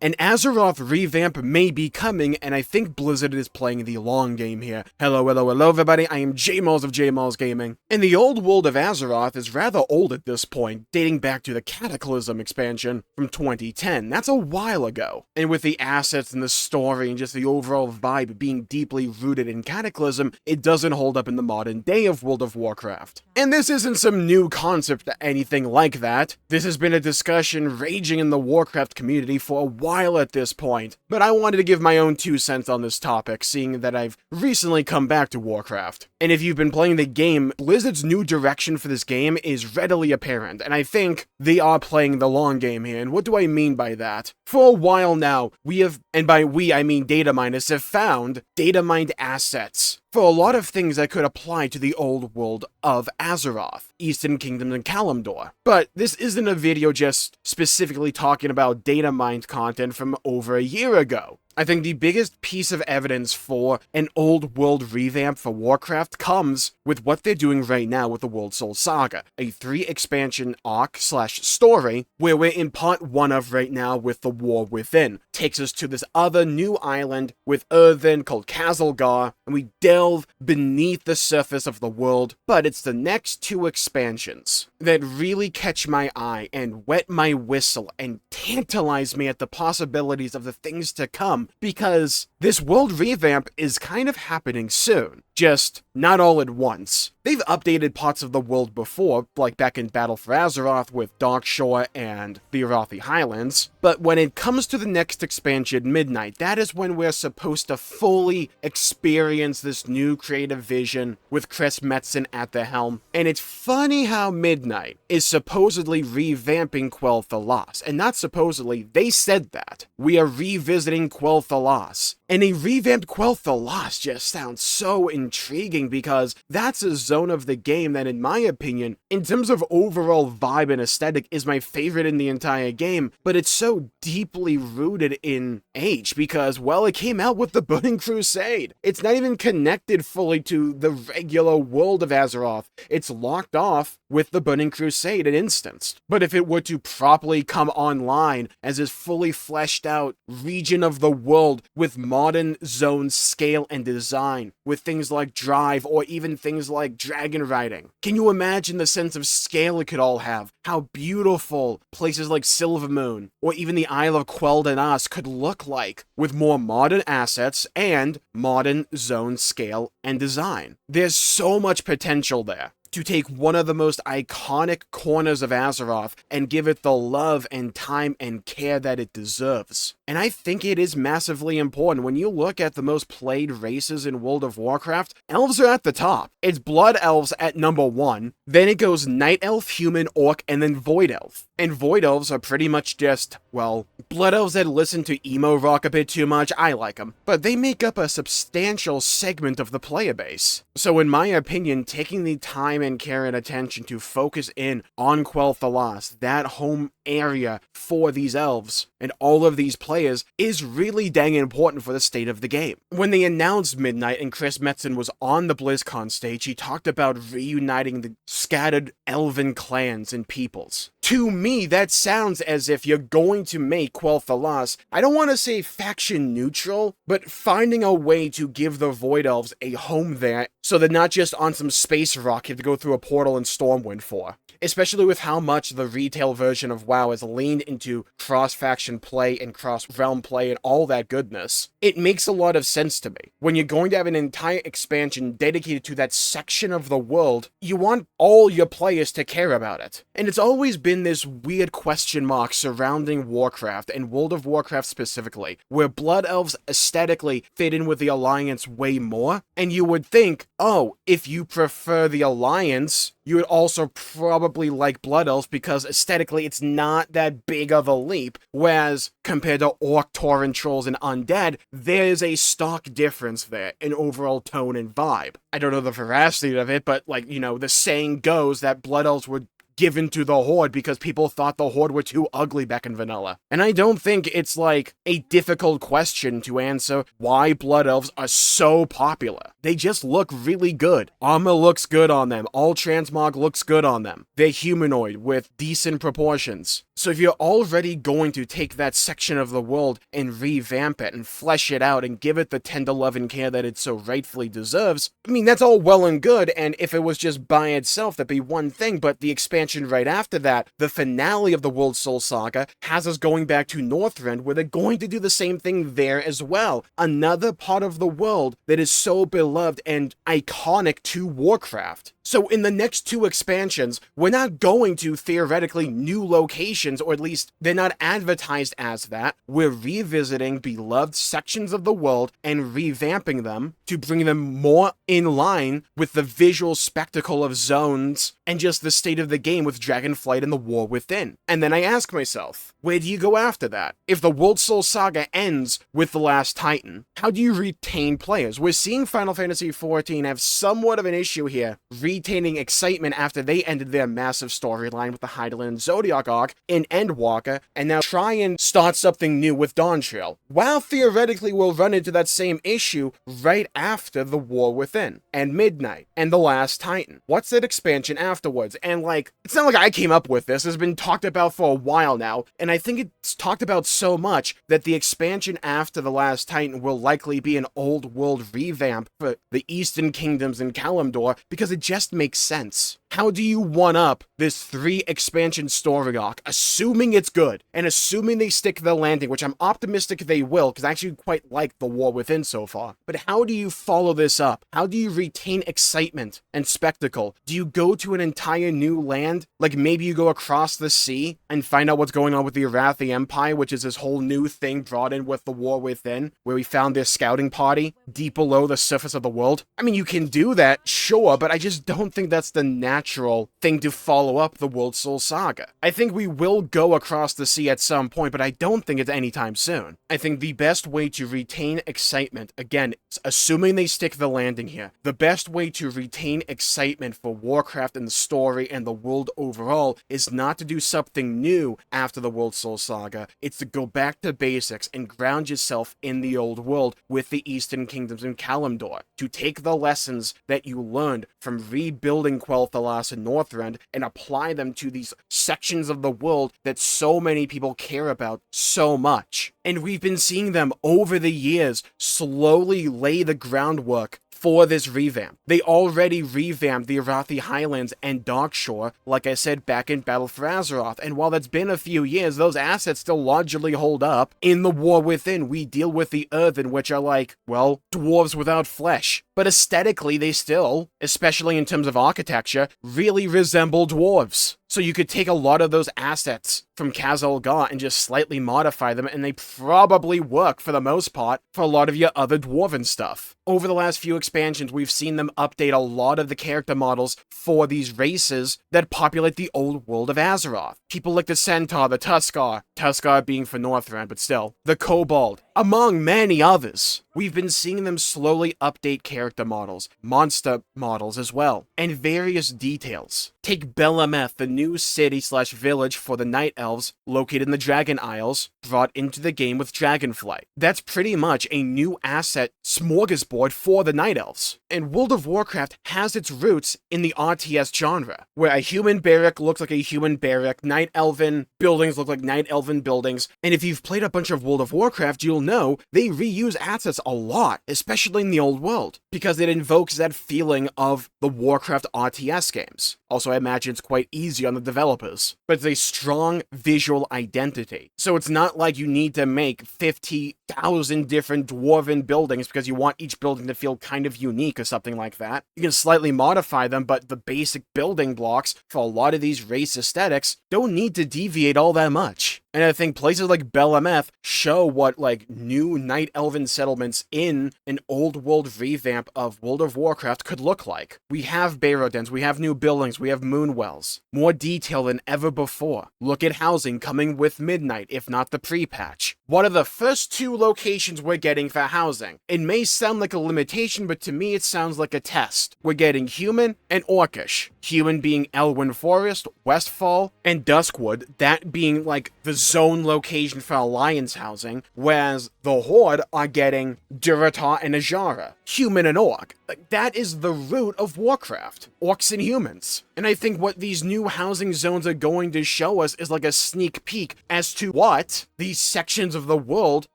An Azeroth Revamp may be coming, and I think Blizzard is playing the long game here. Hello everybody, I am Jmulls of Jmulls Gaming. And the old world of Azeroth is rather old at this point, dating back to the Cataclysm expansion from 2010. That's a while ago. And with the assets and the story and just the overall vibe being deeply rooted in Cataclysm, it doesn't hold up in the modern day of World of Warcraft. And this isn't some new concept or anything like that. This has been a discussion raging in the Warcraft community for a while at this point, but I wanted to give my own 2 cents on this topic, seeing that I've recently come back to Warcraft. And if you've been playing the game, Blizzard's new direction for this game is readily apparent, and I think they are playing the long game here. And what do I mean by that? For a while now, we have, and by we I mean data miners, have found data mined assets for a lot of things that could apply to the old world of Azeroth, Eastern Kingdoms, and Kalimdor. But this isn't a video just specifically talking about data mined content from over a year ago. I think the biggest piece of evidence for an old world revamp for Warcraft comes with what they're doing right now with the World Soul Saga, a 3 expansion arc/story where we're in part 1 of right now with the War Within. Takes us to this other new island with Earthen called Kazalgar, and we delve beneath the surface of the world, but it's the next 2 expansions that really catch my eye and wet my whistle and tantalize me at the possibilities of the things to come, because this world revamp is kind of happening soon, just not all at once. They've updated parts of the world before, like back in Battle for Azeroth with Darkshore and the Arathi Highlands, but when it comes to the next expansion, Midnight, that is when we're supposed to fully experience this new creative vision with Chris Metzen at the helm. And it's funny how Midnight is supposedly revamping Quel'Thalas, and not supposedly, they said that. We are revisiting Quel'Thalas. And a revamped Quel'Thalas just sounds so intriguing, because that's a zone of the game that, in my opinion, in terms of overall vibe and aesthetic, is my favorite in the entire game, but it's so deeply rooted in age because, well, it came out with the Burning Crusade. It's not even connected fully to the regular world of Azeroth. It's locked off with the Burning Crusade and instanced. But if it were to properly come online as this fully fleshed out region of the world with modern zone scale and design, with things like drive or even things like dragon riding, can you imagine the sense of scale it could all have? How beautiful places like Silvermoon or even the Isle of Quel'Danas could look like with more modern assets and modern zone scale and design. There's so much potential there to take one of the most iconic corners of Azeroth and give it the love and time and care that it deserves. And I think it is massively important. When you look at the most played races in World of Warcraft, elves are at the top. It's Blood Elves at number 1, then it goes Night Elf, Human, Orc, and then Void Elf. And Void Elves are pretty much just, well, Blood Elves that listen to emo rock a bit too much. I like them, but they make up a substantial segment of the player base. So in my opinion, taking the time and care and attention to focus in on Quel'Thalas, that home area for these elves and all of these players, is really dang important for the state of the game. When they announced Midnight and Chris Metzen was on the BlizzCon stage, he talked about reuniting the scattered elven clans and peoples. To me, that sounds as if you're going to make Quel'Thalas, I don't want to say faction neutral, but finding a way to give the Void Elves a home there, so they're not just on some space rock you have to go through a portal in Stormwind for. Especially with how much the retail version of WoW has leaned into cross-faction play and cross-realm play and all that goodness. It makes a lot of sense to me. When you're going to have an entire expansion dedicated to that section of the world, you want all your players to care about it. And it's always been this weird question mark surrounding Warcraft, and World of Warcraft specifically, where Blood Elves aesthetically fit in with the Alliance way more, and you would think, oh, if you prefer the Alliance, you would also probably like Blood Elves because aesthetically it's not that big of a leap, whereas compared to Orc, Tauren, Trolls, and Undead, there's a stark difference there in overall tone and vibe. I don't know the veracity of it, but like, you know, the saying goes that Blood Elves would given to the Horde because people thought the Horde were too ugly back in vanilla. And I don't think it's like a difficult question to answer why Blood Elves are so popular. They just look really good. Armor looks good on them. All transmog looks good on them. They're humanoid with decent proportions. So if you're already going to take that section of the world and revamp it and flesh it out and give it the tender love and care that it so rightfully deserves, I mean, that's all well and good, and if it was just by itself, that'd be one thing, but the expansion right after that, the finale of the World Soul Saga, has us going back to Northrend, where they're going to do the same thing there as well. Another part of the world that is so beloved and iconic to Warcraft. So in the next 2 expansions, we're not going to theoretically new locations, or at least they're not advertised as that. We're revisiting beloved sections of the world and revamping them to bring them more in line with the visual spectacle of zones and just the state of the game with Dragonflight and the War Within. And then I ask myself, where do you go after that? If the World Soul Saga ends with The Last Titan, how do you retain players? We're seeing Final Fantasy XIV have somewhat of an issue here, retaining excitement after they ended their massive storyline with the Hydaelyn and Zodiac arc in Endwalker, and now try and start something new with Dawntrail. While theoretically we'll run into that same issue right after The War Within, and Midnight, and The Last Titan. What's that expansion afterwards? And like, it's not like I came up with this, it's been talked about for a while now, and I think it's talked about so much that the expansion after The Last Titan will likely be an old world revamp for the Eastern Kingdoms and Kalimdor, because it just makes sense. How do you one-up this 3 expansion story arc, assuming it's good, and assuming they stick the landing, which I'm optimistic they will, because I actually quite like The War Within so far. But how do you follow this up? How do you retain excitement and spectacle? Do you go to an entire new land? Like maybe you go across the sea and find out what's going on with the Arathi Empire, which is this whole new thing brought in with The War Within, where we found their scouting party deep below the surface of the world? I mean, you can do that, sure, but I just don't think that's the natural thing to follow up the World Soul Saga. I think we will go across the sea at some point, but I don't think it's anytime soon. I think the best way to retain excitement, again, assuming they stick the landing here, the best way to retain excitement for Warcraft and the story and the world overall is not to do something new after the World Soul Saga. It's to go back to basics and ground yourself in the old world with the Eastern Kingdoms and Kalimdor, to take the lessons that you learned from rebuilding Quel'Thalas and Northrend and apply them to these sections of the world that so many people care about so much. And we've been seeing them over the years slowly lay the groundwork for this revamp. They already revamped the Arathi Highlands and Darkshore, like I said, back in Battle for Azeroth, and while that's been a few years, those assets still largely hold up. In The War Within, we deal with the Earthen, which are like, well, dwarves without flesh. But aesthetically, they still, especially in terms of architecture, really resemble dwarves. So you could take a lot of those assets from Khazal-Gar and just slightly modify them, and they probably work, for the most part, for a lot of your other dwarven stuff. Over the last few expansions, we've seen them update a lot of the character models for these races that populate the old world of Azeroth. People like the Centaur, the Tuskar being for Northrend, but still, the Kobold, among many others. We've been seeing them slowly update character models, monster models as well, and various details. Take Belemeth, the new city/village for the Night Elves located in the Dragon Isles, brought into the game with Dragonflight. That's pretty much a new asset smorgasbord for the Night Elves. And World of Warcraft has its roots in the RTS genre, where a human barrack looks like a human barrack, Night Elven buildings look like Night Elven buildings, and if you've played a bunch of World of Warcraft, you'll know they reuse assets a lot, especially in the old world, because it invokes that feeling of the Warcraft RTS games. Also, I imagine it's quite easy on the developers, but it's a strong visual identity. So it's not like you need to make 50,000 different dwarven buildings because you want each building to feel kind of unique or something like that. You can slightly modify them, but the basic building blocks for a lot of these race aesthetics don't need to deviate all that much. And I think places like Belemeth show what, like, new Night Elven settlements in an old world revamp of World of Warcraft could look like. We have Barrow-dens, we have new buildings, we have moonwells. More detail than ever before. Look at housing coming with Midnight, if not the pre-patch. what are the first 2 locations we're getting for housing? It may sound like a limitation, but to me it sounds like a test. We're getting Human and Orcish. Human being Elwyn Forest, Westfall, and Duskwood, that being like the zone location for Alliance housing, whereas the Horde are getting Durotar and Ajara. Human and Orc. Like, that is the root of Warcraft. Orcs and humans. And I think what these new housing zones are going to show us is like a sneak peek as to what these sections of the world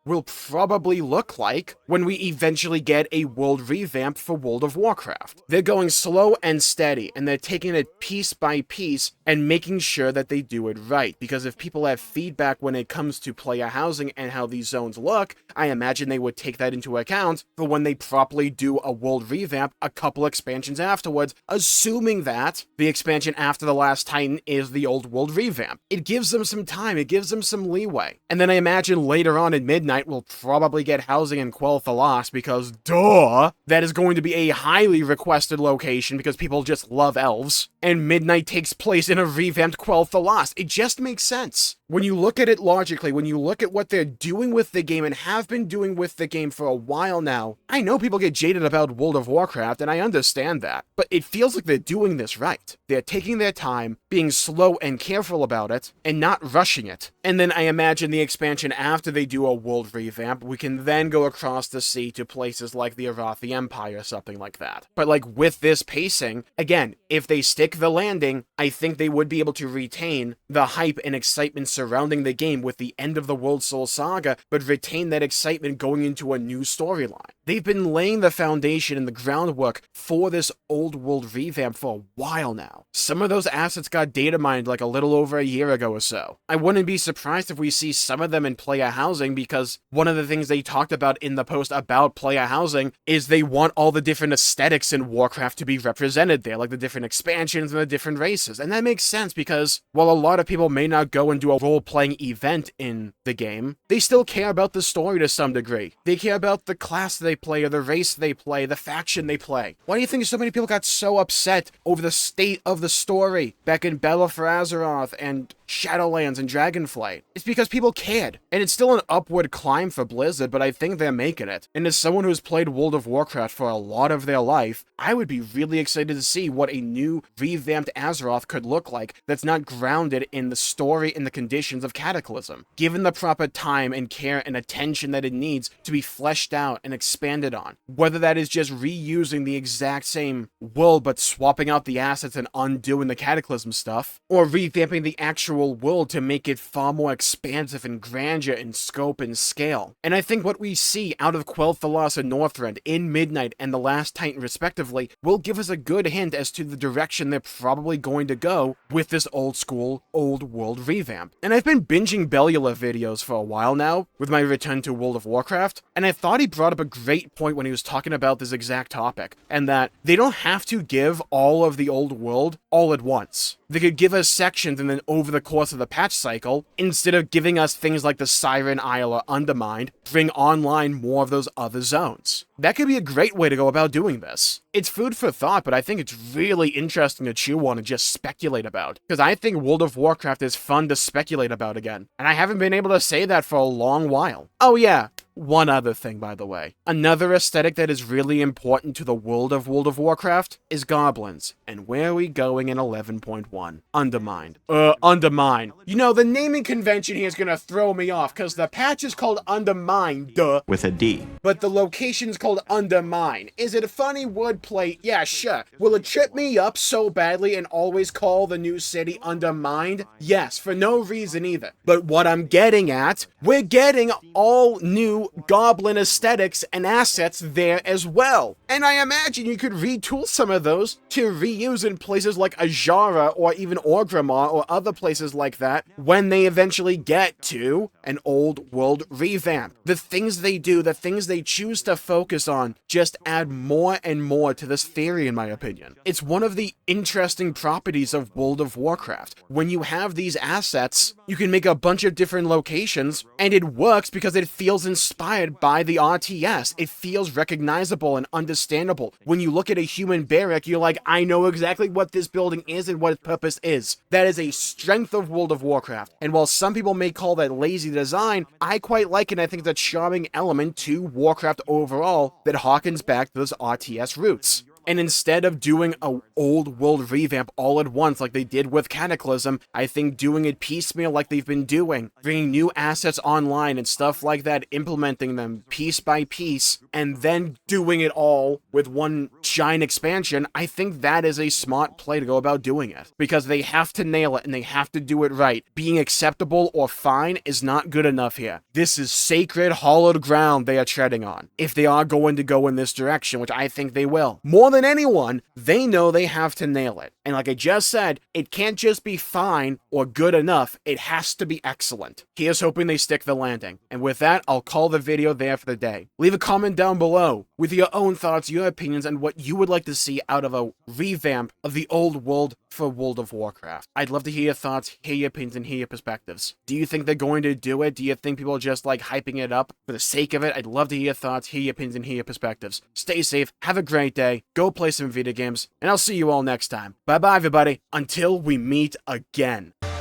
will probably look like when we eventually get a world revamp for World of Warcraft. They're going slow and steady, and they're taking it piece by piece and making sure that they do it right. Because if people have feedback when it comes to player housing and how these zones look, I imagine they would take that into account for when they properly do a world revamp a couple expansions afterwards, assuming that the expansion after The Last Titan is the old world revamp. It gives them some time, it gives them some leeway. And then I imagine later on in Midnight we'll probably get housing in Quel'Tha Lost because, duh, that is going to be a highly requested location because people just love elves. And Midnight takes place in a revamped Quel'Tha Lost. It just makes sense. When you look at it logically, when you look at what they're doing with the game and have been doing with the game for a while now, I know people get jaded about World of Warcraft, and I understand that, but it feels like they're doing this right. They're taking their time, being slow and careful about it, and not rushing it. And then I imagine the expansion after they do a world revamp, we can then go across the sea to places like the Arathi Empire, something like that. But like with this pacing, again, if they stick the landing, I think they would be able to retain the hype and excitement surrounding the game with the end of the World Soul Saga, but retain that excitement going into a new storyline. They've been laying the foundation and the groundwork for this old world revamp for a while now. Some of those assets got data mined like a little over a year ago or so. I wouldn't be surprised if we see some of them in player housing, because one of the things they talked about in the post about player housing is they want all the different aesthetics in Warcraft to be represented there, like the different expansions and the different races. And that makes sense because while a lot of people may not go and do a role-playing event in the game, they still care about the story to some degree. They care about the class they play or the race they play, the faction they play. Why do you think so many people got so upset over the state of the story back in Battle for Azeroth and Shadowlands and Dragonflight? It's because people cared. And it's still an upward climb for Blizzard, but I think they're making it. And as someone who's played World of Warcraft for a lot of their life, I would be really excited to see what a new revamped Azeroth could look like that's not grounded in the story and the conditions of Cataclysm, given the proper time and care and attention that it needs to be fleshed out and expanded on. Whether that is just reusing the exact same world but swapping out the assets and undoing the Cataclysm stuff, or revamping the actual world to make it far more expansive and grandeur in scope and scale. And I think what we see out of Quel'Tha Lost and Northrend in Midnight and The Last Titan respectively will give us a good hint as to the direction they're probably going to go with this old school, old world revamp. And I've been binging Bellula videos for a while now with my return to World of Warcraft, and I thought he brought up a great point when he was talking about this exact topic, and that they don't have to give all of the old world all at once. They could give us sections and then over the course of the patch cycle, instead of giving us things like the Siren Isle or Undermined, bring online more of those other zones. That could be a great way to go about doing this. It's food for thought, but I think it's really interesting to chew on and just speculate about. Because I think World of Warcraft is fun to speculate about again. And I haven't been able to say that for a long while. Oh yeah, one other thing, by the way. Another aesthetic that is really important to the world of Warcraft is goblins. And where are we going in 11.1? Undermined. Undermined. You know, the naming convention here is gonna throw me off, because the patch is called Undermined, duh. With a D. But the location's called Undermine. Is it a funny wordplay? Yeah, sure. Will it trip me up so badly and always call the new city Undermined? Yes, for no reason either. But what I'm getting at, we're getting all new goblin aesthetics and assets there as well. And I imagine you could retool some of those to reuse in places like Ajara or even Orgrimmar or other places like that when they eventually get to an old world revamp. The things they do, the things they choose to focus on, just add more and more to this theory, in my opinion. It's one of the interesting properties of World of Warcraft. When you have these assets, you can make a bunch of different locations, and it works because it feels inspired inspired by the RTS. It feels recognizable and understandable. When you look at a human barrack, you're like, I know exactly what this building is and what its purpose is. That is a strength of World of Warcraft. And while some people may call that lazy design, I quite like it, and I think it's a charming element to Warcraft overall that harkens back to those RTS roots. And instead of doing a old world revamp all at once like they did with Cataclysm, I think doing it piecemeal like they've been doing, bringing new assets online and stuff like that, implementing them piece by piece, and then doing it all with one giant expansion, I think that is a smart play to go about doing it. Because they have to nail it and they have to do it right. Being acceptable or fine is not good enough here. This is sacred, hallowed ground they are treading on, if they are going to go in this direction, which I think they will. More than anyone, they know they have to nail it. And like I just said, it can't just be fine or good enough, it has to be excellent. Here's hoping they stick the landing. And with that, I'll call the video there for the day. Leave a comment down below with your own thoughts, your opinions, and what you would like to see out of a revamp of the old world for World of Warcraft. I'd love to hear your thoughts, hear your opinions, and hear your perspectives. Do you think they're going to do it? Do you think people are just like hyping it up for the sake of it? I'd love to hear your thoughts, hear your opinions, and hear your perspectives. Stay safe, have a great day, go play some video games, and I'll see you all next time. Bye bye everybody, until we meet again.